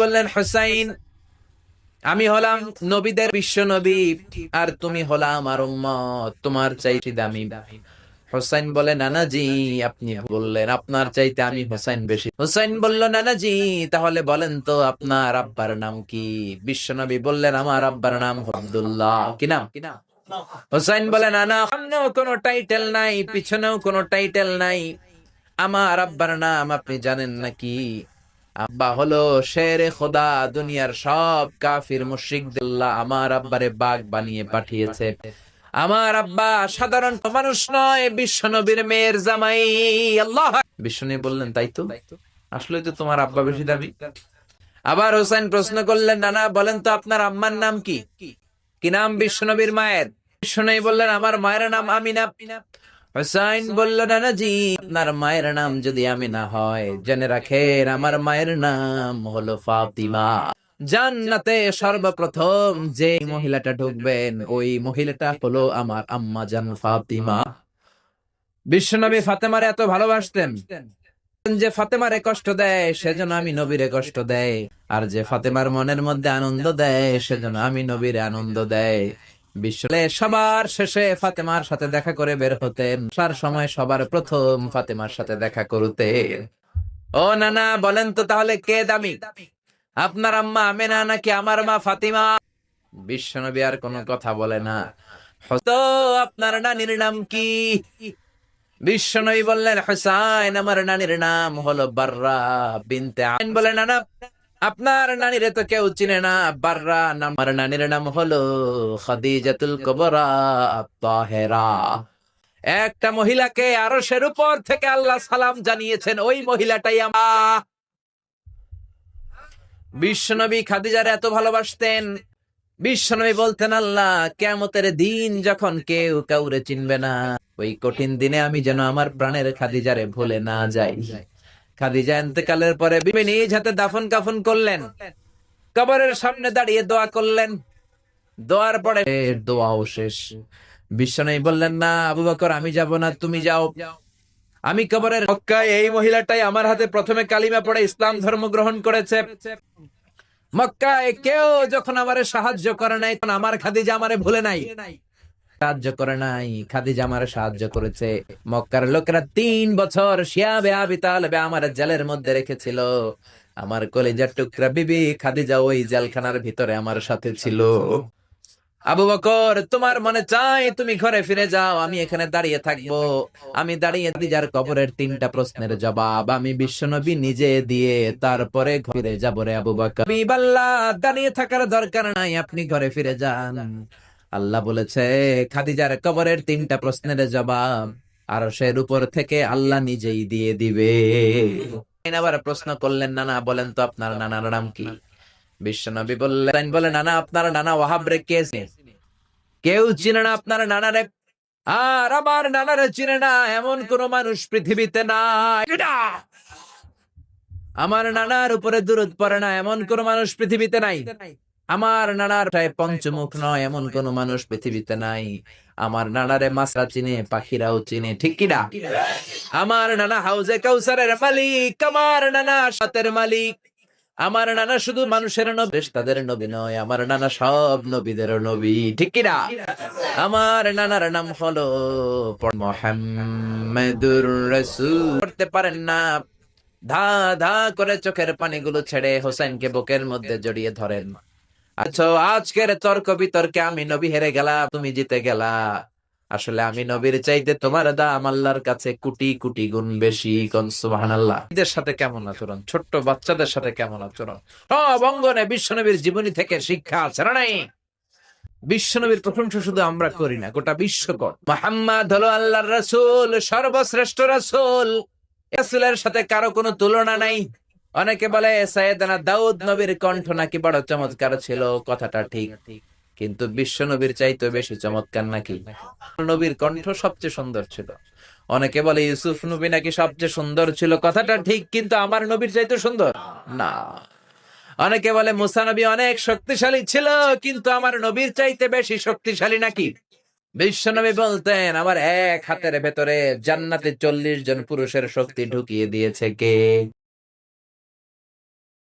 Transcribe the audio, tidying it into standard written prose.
বললেন, হুসাইন, আমি হলাম নবীদের বিশ্ব নবী, আর তুমি হলা আমার উম্মত, তোমার চাইতে দামি। হুসাইন বলে, নানাজি আপনি বললেন আপনার চাইতে আমি হুসাইন বেশি। হুসাইন বলল, নানাজি তাহলে বলেন তো আপনার আব্বার নাম কি? বিশ্বনবী বললেন, আমার আব্বার নাম আব্দুল্লাহ। কি নাম? হুসাইন বলে, নানা, সামনেও কোনো টাইটেল নাই, পিছনেও কোনো টাইটেল নাই, আমার আব্বার নাম আপনি জানেন নাকি? আব্বা হলো শেরে খোদা, দুনিয়ার সব কাফির মুশরিকদের আল্লাহ আমার আব্বারে বাঘ বানিয়ে পাঠিয়েছে। আমার আব্বা সাধারণ মানুষ নয়, বিশ্বনবীর মেয়ের জামাই। আল্লাহ। বিশ্বনবী বললেন, তাই তো, আসলে তো তোমার আব্বা বেশি দাবি। আবার হোসেন প্রশ্ন করলেন, নানা বলেন তো আপনার আম্মার নাম কি? কি নাম বিশ্বনবীর মায়ের? বিশ্বনবী বললেন, আমার মায়ের নাম আমিনা। হুসাইন বলল, নানাজি আপনার মায়ের নাম যদি আমিনা হয়, জেনে রাখেন আমার মায়ের নাম হলো ফাতিমা। জান্নাতে সর্বপ্রথম যে মহিলাটা ঢুকবেন, ওই মহিলাটা হলো আমার আম্মা জান ফাতিমা। বিশ্বনবী ফাতেমারে এত ভালোবাসতেন যে ফাতেমারে কষ্ট দেয় সেজন্য আমি নবীরে কষ্ট দেয়, আর যে ফাতেমার মনের মধ্যে আনন্দ দেয় সেজন্য আমি নবীরে আনন্দ দেয়। বিশ্বে সবার শেষে ফাতেমার সাথে দেখা করে বের হতেন, তার সময় সবার প্রথম ফাতেমার সাথে দেখা করতেন। ও নানা বলেন তো তাহলে কে দামি, আপনার আম্মা আমেনা নাকি আমার মা ফাতিমা? বিশ্বনবী আর কোনো কথা বলে না। তো আপনার নানির নাম কি? বিশ্বনবী বললেন, হুসাইন আমার নানির নাম হলো বাররা বিনতে আমিন। বলেন, নানা আপনার নানিরে তো কেউ চিনে না, বাররা নাম, আমার নানির নাম হলো খাদিজাতুল কুবরা আত-তাহেরা। একটা মহিলাকে আরশের উপর থেকে আল্লাহ সালাম জানিয়েছেন, ওই মহিলাটাই আমার। বিশ্বনবী খাদিজারে এত ভালোবাসতেন, বিশ্বনবী বলতেন, আল্লাহ কিয়ামতের দিন যখন কেউ কাউরে চিনবে না, ওই কঠিন দিনে আমি যেন আমার প্রাণের খাদিজারে ভুলে না যাই। খাদিজা ইন্তেকালের পরে বিবি নিজ হাতে দাফন কাফন করলেন, কবরের সামনে দাঁড়িয়ে দোয়া করলেন, দোয়ার পরে দোয়াও শেষ। বিশ্বনবী বললেন, না আবু বকর আমি যাব না, তুমি যাও। আমি কবরের মক্কায় এই মহিলাটাই আমার হাতে প্রথমে কালিমা পড়ে ইসলাম ধর্ম গ্রহণ করেছে। মক্কায় কেউ যখন আমারে সাহায্য করে নাই, তখন আমার খাদিজা আমারে ভুলে নাই, সাহায্য করে নাই, খাদিজা আমারে সাহায্য করেছে। মক্কার লোকেরা 3 বছর শিয়াবে আবি তালেবে আমার জেলের মধ্যে রেখেছিল। আমার কলিজার টুকরা বিবি খাদিজা ওই জেলখানার ভিতরে আমার সাথে ছিল। আবু বকর তোমার মনে চাই তুমি ঘরে ফিরে যাও, আমি এখানে দাঁড়িয়ে থাকবো। আমি দাঁড়িয়ে খাদিজার কবরের 3টা প্রশ্নের জবাব আমি বিশ্বনবী নিজে দিয়ে তারপরে ঘরে যাব। রে আবু বকর, বিবাল্লাহ দাঁড়িয়ে থাকার দরকার নাই, আপনি ঘরে ফিরে যান। আল্লাহ বলেছে খাদিজার কবরের 3টা প্রশ্নের জবাব আরশের উপর থেকে আল্লাহ নিজেই দিয়ে দিবে। আবার প্রশ্ন করলেন, নানা বলেন তো আপনার নানার নাম কি? বিশ্বনবী বললেন, নানা আপনার নানা ওয়াহাব রে কে চিনে? কেউ চিনে না আপনার নানারে, আর আমার নানারে চিনে না এমন কোন মানুষ পৃথিবীতে নাই। আমার নানার উপরে দুরূদ পড়ে না এমন কোন মানুষ পৃথিবীতে নাই। আমার নানার পঞ্চমুখ নয় এমন কোন মানুষ পৃথিবীতে নাই। আমার নানারে মাছরা চিনে, পাখিরাও চিনে, ঠিক কিনা? আমার নানা হাউজে কাউসারের মালিক, আমার নানা সাতের মালিক। আমার নানা শুধু মানুষের নবী, তাদের নবী নয়, আমার নানা সব নবীদের নবী, ঠিক কিনা? আমার নানার নাম হলো মুহাম্মাদুর রাসূল। করতে পারেন না, ধা ধা করে চোখের পানিগুলো ছেড়ে হোসেনকে বুকের মধ্যে জড়িয়ে ধরেন। আচ্ছা আজকের তর্ক বিতর্কে আমি নবী হেরে গেলাম, তুমি জিতে গেলা। আসলে আমি নবীর চাইতে তোমার দাম আল্লাহর কাছে কোটি কোটি গুণ বেশি। কোন সুবহানাল্লাহ। এদের সাথে কেমন আচরণ, ছোট্ট বাচ্চাদের সাথে কেমন আচরণ, সব অঙ্গনে বিশ্বনবীর জীবনী থেকে শিক্ষা আছে না নাই? বিশ্বনবীর প্রশংসা শুধু আমরা করি না, গোটা বিশ্ব কর। মুহাম্মদ হলো আল্লাহর রাসূল, সর্বশ্রেষ্ঠ রাসূল। রাসূলের সাথে কারো কোনো তুলনা নাই। অনেকে বলে সাইয়েদনা দাউদ নবীর কণ্ঠ নাকি বড় চমৎকার ছিল, কথাটা ঠিক, কিন্তু বিশ্ব নবীর চাইতে বেশি চমৎকার নাকি? নবীর কণ্ঠ সবচেয়ে সুন্দর ছিল। অনেকে বলে ইউসুফ নবী নাকি সবচেয়ে সুন্দর ছিল, কথাটা ঠিক, কিন্তু আমার নবীর চাইতে সুন্দর না। অনেকে বলে মুসা নবী অনেক শক্তিশালী ছিল, কিন্তু আমার নবীর চাইতে বেশি শক্তিশালী নাকি? বিশ্ব নবী বলতেন, আমার এক হাতের ভেতরে জান্নাতে 40 জন পুরুষের শক্তি ঢুকিয়ে দিয়েছে কে?